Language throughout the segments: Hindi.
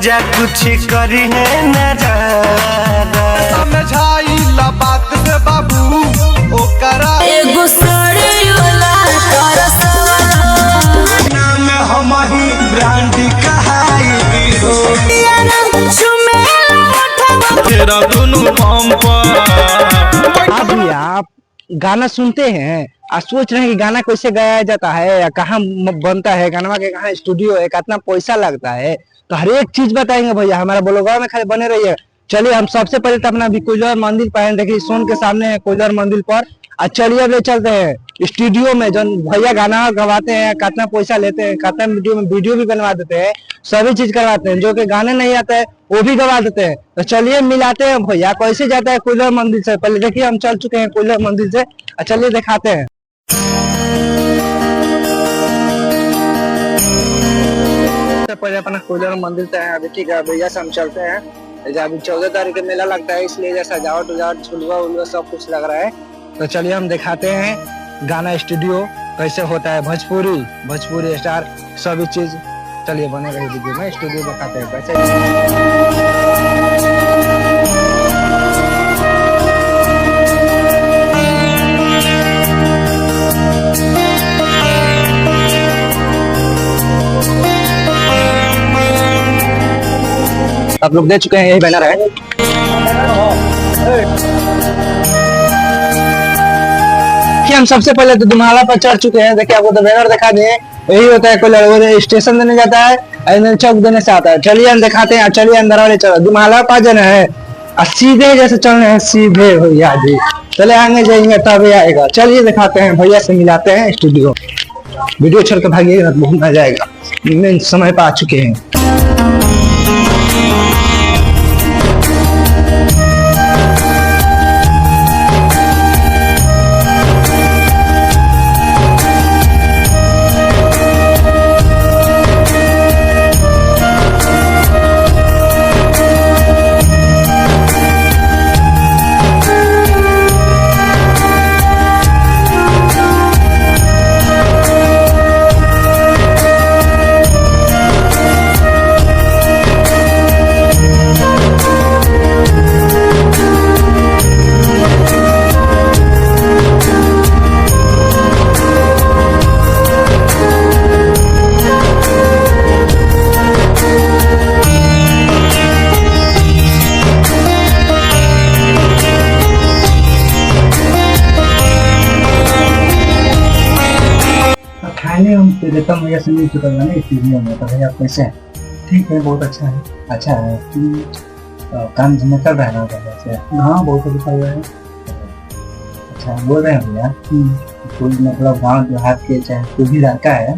जीजा कुछ करी है नजारा समझाई ला बात से बाबू ओकरा एगो साड़ी वाला नाम हम ही ब्रांड कहाई हो तेरा दोनों पंप। अभी आप गाना सुनते हैं और सोच रहे हैं कि गाना कैसे गाया जाता है या कहाँ बनता है, गाना के कहाँ स्टूडियो है, कितना पैसा लगता है, तो हर एक चीज बताएंगे भैया। हमारा ब्लॉगर में खाली बने रहिए। चलिए हम सबसे पहले तो अपना कोइलवर मंदिर पर हैं, देखिए सोन के सामने है कोइलवर मंदिर पर। और चलिए ले चलते हैं स्टूडियो में, जो भैया गाना गवाते हैं, कितना पैसा लेते हैं, कितना वीडियो भी बनवा देते हैं, सभी चीज करवाते हैं। जो कि गाने नहीं आते हैं वो भी गवा देते हैं। तो चलिए मिलाते हैं भैया कैसे जाता है कोइलवर मंदिर से। पहले देखिए हम चल चुके हैं कोइलवर मंदिर से, चलिए दिखाते हैं। पहले अपना कोइलवर मंदिर से है अभी, ठीक है भैया से हम चलते हैं। अभी 14 तारीख का मेला लगता है, इसलिए जैसा सजावट उजावट झुलवा उलवा सब कुछ लग रहा है। तो चलिए हम दिखाते हैं गाना स्टूडियो कैसे होता है, भोजपुरी स्टार सभी चीज। चलिए बने रही वीडियो में, स्टूडियो दिखाते हैं कैसे। आप लोग दे चुके हैं, यही बैनर है। कि हम सबसे पहले तो दुमाला पर चढ़ चुके हैं। देखिए आपको तो बैनर दिखा दिए, यही होता है कोई स्टेशन देने जाता है, चौक देने से आता है। चलिए हम दिखाते हैं, चलिए अंदर वाले चलो। दुमाला पर जाना है और सीधे जैसे चलना है, सीधे भैया जी चले आगे जाएंगे तब आएगा। चलिए दिखाते हैं, भैया से मिलाते हैं स्टूडियो। वीडियो छोड़ के भागिएगा बहुत मजा आएगा। मेन समय पर आ चुके हैं। खाने हम देता भैया से नहीं चुका ना इस चीज में। तो भैया कैसे हैं? ठीक है, बहुत अच्छा है। अच्छा है, काम धंधा कर रहा है ना भैया से? हाँ बहुत अच्छा हुआ है। अच्छा बोल रहे हैं भैया, कोई मतलब गाँव देहात के चाहे कोई भी लड़का है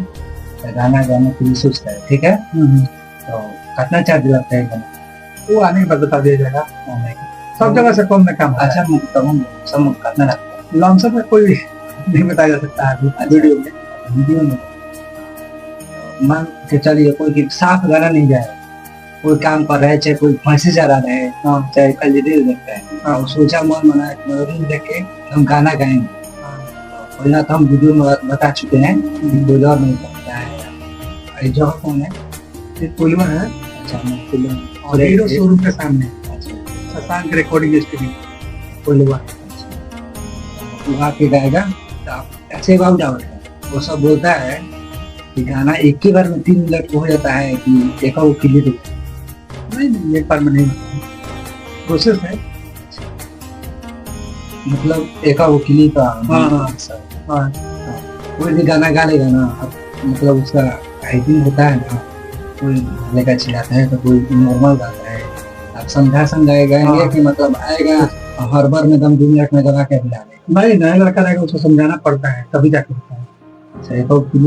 गाना गाने के लिए सोचता है, ठीक है, तो कितना चार्ज लगता है गाना? वो आने के बाद बता दिया जाएगा। सब जगह से कम में काम। अच्छा सब कितना लगता है? लमसम में कोई नहीं बताया जा सकता है वीडियो में। मान के चलिए कोई साफ गाना नहीं जाए, कोई काम कर रहे, चाहे कोई फांसी जा रहा है, चाहे कल रील देखता है, सोचा मन मना रील देख के हम गाना गाएंगे। पहला तो हम वीडियो में बता चुके हैं, कोइलवर नहीं करता है। जगह कौन है? कोइलवर है। अच्छा कोइलवर हीरो शोरूम के सामने शशांक रिकॉर्डिंग स्टूडियो कोइलवर। वहाँ के गाएगा ऐसे बाबू जाओगे। वो सब बोलता है कि गाना एक ही बार में 3 मिनट हो जाता है कि देखा वो क्लियर नहीं, एक बार में नहीं, प्रोसेस है। मतलब एक वो क्लियर का कोई भी गाना गा लेगा ना, मतलब उसका हाइपिंग होता है ना, कोई लेकर चिल्लाता है तो कोई नॉर्मल गाता है। आप समझाएंगे कि मतलब आएगा हर बार में 2 मिनट में दबा के दिला नहीं, नया लड़का रहेगा उसको समझाना पड़ता है तभी जाके होता है।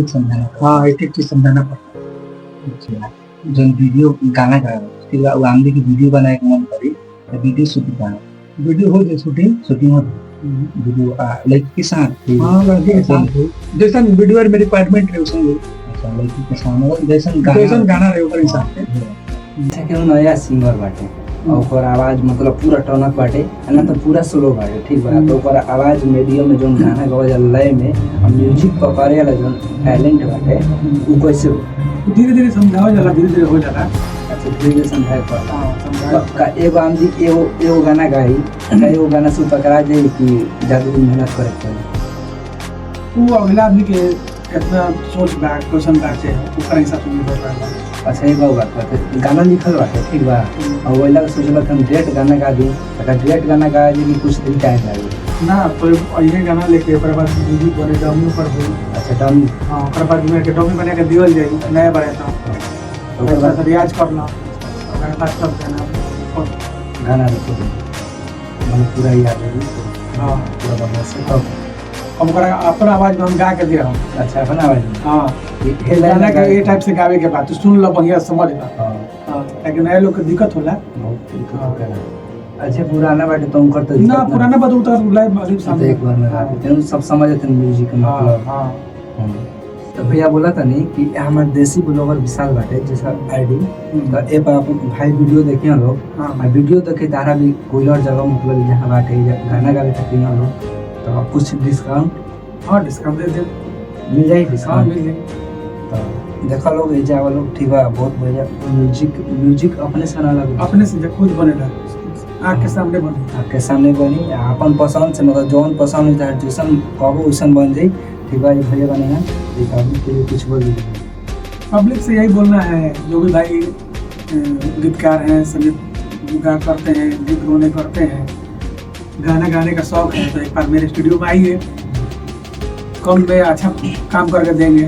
समझाना, हाँ एक चीज समझाना पड़ता है। जो वीडियो गाना गा उसके बाद आंधी की वीडियो बनाए मन करी तो वीडियो शूटिंग गाना वीडियो हो जाए, शूटिंग हो वीडियो लड़की के साथ। हाँ लड़की के साथ जैसा वीडियो में रिक्वायरमेंट है उसमें। अच्छा लड़की के साथ जैसा गाना रहे ऊपर हिसाब से। के नया सिंगर बाटे और आवाज मतलब पूरा टनक बाटे ना, तो पूरा स्लो बाटे, ठीक बा। तो ओकर आवाज मीडियम में जो गाना गवाजा लय में और म्यूजिक पकड़े वाला जो टैलेंट बाटे वो कैसे धीरे धीरे समझाओ जाला, धीरे धीरे हो जाला। अच्छा धीरे धीरे समझाए पर हाँ समझाए का एगो आम जी एगो गाना गाई का एगो गाना से पकड़ा जाए कि ज्यादा दिन मेहनत करे पड़े। वो अगला आदमी के कितना सोच बा क्वेश्चन बा से ऊपर हिसाब से निर्भर करता अच्छा एक बात बाटे गाना लिखल बाटे ठीक बा और वही सोचल हम डायरेक्ट गाना गा दी अगर डायरेक्ट गाना गा दी कुछ दिन टाइम लगे ना तो ये गाना लेके ओकर बाद म्यूजिक बने डमी पर हो अच्छा डमी हाँ ओकर बाद में के डमी बना के दिवल जाई नया बने तो ओकर ओकर बाद बाद रियाज करना ओकर बाद सब गाना गाना लिखो मन पूरा याद है हाँ पूरा बढ़िया से तब अब ओकरा अपन आवाज में हम गा के दे हम अच्छा अपना आवाज में हाँ ये गाना के ये टाइप से गावे के बाद तू सुन लो बढ़िया समझ ला हाँ हाँ लेकिन नए लोग के दिक्कत होला बहुत दिक्कत हो गया अच्छा पुराना बाटे तो करते ना पुराना बात उतर लाइव अभी तो सामने एक बार में गा देते हैं सब समझ जाते हैं म्यूजिक का हाँ मतलब हाँ तो भैया बोला था नहीं कि हमारे देसी ब्लॉगर विशाल बाटे जैसा आईडी तो ए पर आप भाई वीडियो देखे हैं लोग हाँ और वीडियो देखे तारा भी कोई और जगह मतलब जहाँ बाटे गाना गावे खाते हैं लोग तो आप कुछ डिस्काउंट हाँ डिस्काउंट दे दे मिल जाए हाँ डिस्काउंट मिल जाए तो देखा लोग ये जावा लोग ठीक है बहुत बढ़िया म्यूजिक अपने से ना लगे अपने से जब खुद बनेगा आँख के सामने बने आपके सामने बनी अपन पसंद से मतलब जौन पसंद है जैसन कहबो वैसन बन जाई ठीक है ये भैया बनेगा एक आदमी के लिए कुछ बोल दीजिए पब्लिक से यही बोलना है जो भी भाई गीतकार हैं संगीत गा करते हैं गीत गाने करते हैं गाना गाने का शौक है तो एक बार मेरे स्टूडियो में आइए कम में अच्छा काम करके देंगे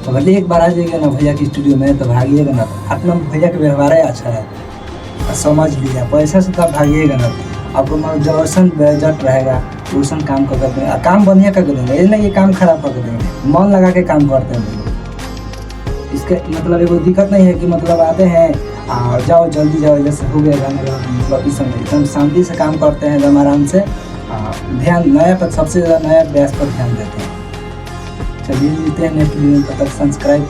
तो भले एक बार आ जाइएगा ना भैया की स्टूडियो में तो भागिएगा ना अपना भैया का व्यवहार ही अच्छा है और समझ लीजिए पैसा से तब भागिएगा ना आपको मतलब जैसन बजट रहेगा वैसन काम कर देंगे काम बढ़िया करके देंगे ये नहीं ये काम खराब करके देंगे मन लगा के काम करते हैं इसके मतलब एगो दिक्कत नहीं है कि मतलब आते हैं जाओ जल्दी जाओ जैसे हो गया गाना मतलब इस समय एकदम शांति से काम करते हैं एकदम आराम से ध्यान नया पर सबसे ज़्यादा नया अभ्यास पर ध्यान देते हैं। चलिए मिलते हैं नेक्स्ट वीडियो में, तब तक सब्सक्राइब